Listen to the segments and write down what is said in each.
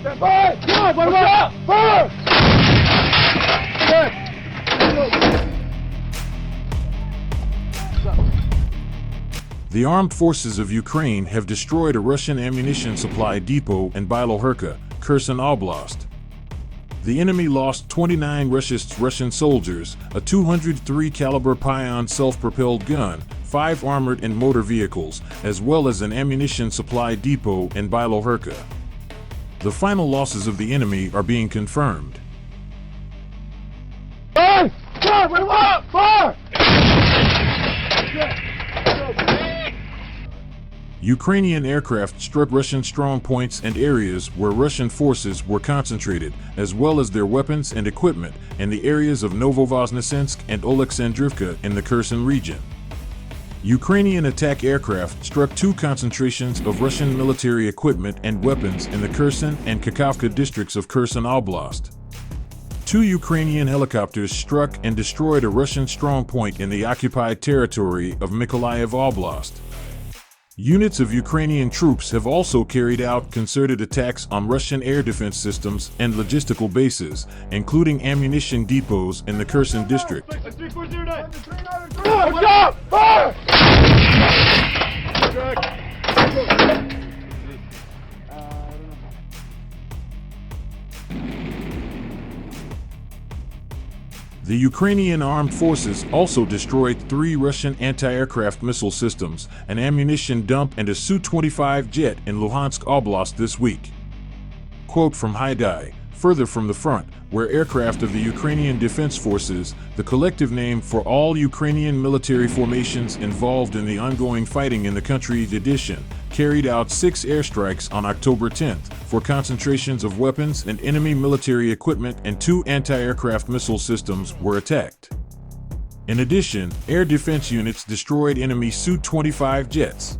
Fire! Fire! Fire! The armed forces of Ukraine have destroyed a Russian ammunition supply depot in Bilohorka, Kherson Oblast. The enemy lost 29 Russian soldiers, a 203 caliber Pion self-propelled gun, 5 armored and motor vehicles, as well as an ammunition supply depot in Bilohorka. The final losses of the enemy are being confirmed. Fire! Fire! Fire! Ukrainian aircraft struck Russian strong points and areas where Russian forces were concentrated, as well as their weapons and equipment, in the areas of Novovoznesensk and Oleksandrivka in the Kherson region. Ukrainian attack aircraft struck 2 concentrations of Russian military equipment and weapons in the Kherson and Kakhovka districts of Kherson Oblast. 2 Ukrainian helicopters struck and destroyed a Russian strongpoint in the occupied territory of Mykolaiv Oblast. Units of Ukrainian troops have also carried out concerted attacks on Russian air defense systems and logistical bases, including ammunition depots in the Kherson district. Fire! The Ukrainian armed forces also destroyed 3 Russian anti-aircraft missile systems, an ammunition dump, and a Su-25 jet in Luhansk Oblast this week. Quote from Haidai: further from the front, where aircraft of the Ukrainian Defense Forces, the collective name for all Ukrainian military formations involved in the ongoing fighting in the country, edition, carried out 6 airstrikes on October 10th for concentrations of weapons and enemy military equipment, and 2 anti-aircraft missile systems were attacked. In addition, air defense units destroyed enemy Su-25 jets.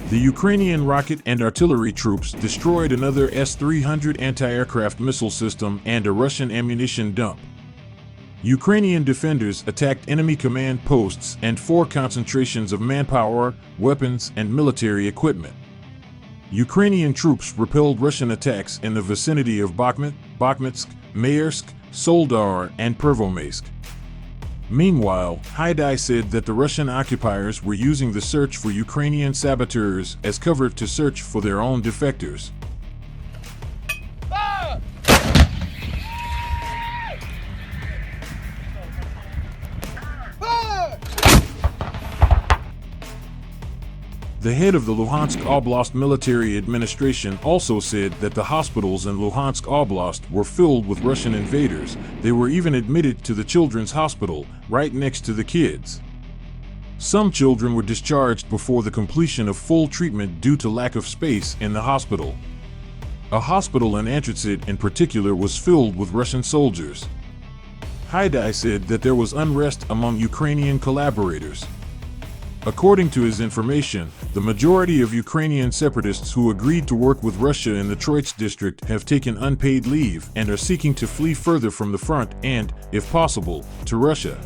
The Ukrainian rocket and artillery troops destroyed another S-300 anti-aircraft missile system and a Russian ammunition dump. Ukrainian defenders attacked enemy command posts and 4 concentrations of manpower, weapons, and military equipment. Ukrainian troops repelled Russian attacks in the vicinity of Bakhmut, Bakhmutsk, Maersk, Soledar, and Pervomaisk. Meanwhile, Haidai said that the Russian occupiers were using the search for Ukrainian saboteurs as cover to search for their own defectors. The head of the Luhansk Oblast Military Administration also said that the hospitals in Luhansk Oblast were filled with Russian invaders. They were even admitted to the children's hospital, right next to the kids. Some children were discharged before the completion of full treatment due to lack of space in the hospital. A hospital in Antritsit in particular was filled with Russian soldiers. Haidai said that there was unrest among Ukrainian collaborators. According to his information, the majority of Ukrainian separatists who agreed to work with Russia in the Troitsk district have taken unpaid leave and are seeking to flee further from the front and, if possible, to Russia.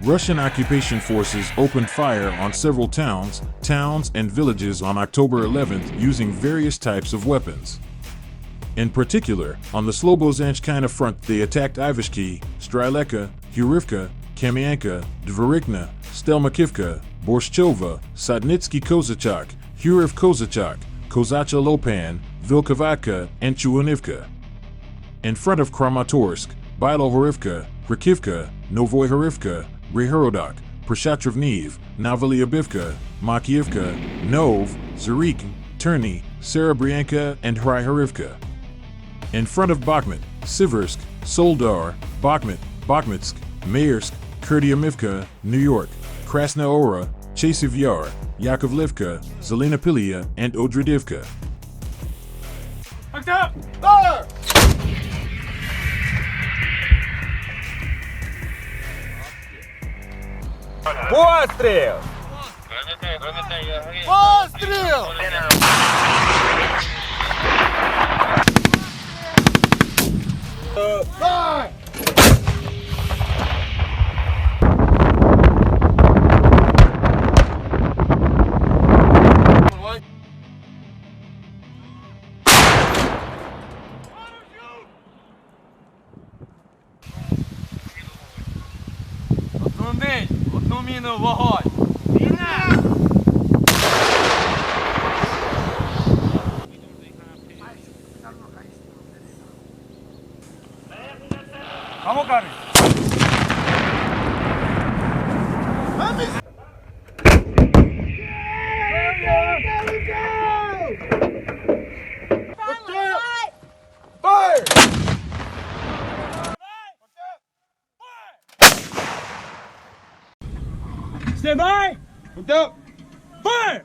Russian occupation forces opened fire on several towns and villages on October 11th using various types of weapons. In particular, on the Slobozhanskaya front they attacked Ivashki, Streleka, Hurivka, Kamyanka, Dvorikna, Stelmakivka, Borshchova, Sodnitsky Kozachak, Huriv Kozachak, Kozacha Lopan, Vilkovatka, and Chuanivka. In front of Kramatorsk, Bilohorivka, Kharkivka, Novoihorivka, Rehorodok, Przhatrovniv, Novolyubivka, Makiivka, Nov, Zarik, Terny, Serebryanka, and Hryhorivka. In front of Bakhmut, Siversk, Soledar, Bakhmut, Bakhmutsk, Maersk, Kurdyamivka, New York, Krasnohora, Chasiv Yar, Yakovlivka, Zelenopilya, and Odradivka. Fire! Пострел! Постріл! Fire! Одну міну вогонь! Кому кажуть? Fire! Stand by! Look up! Fire!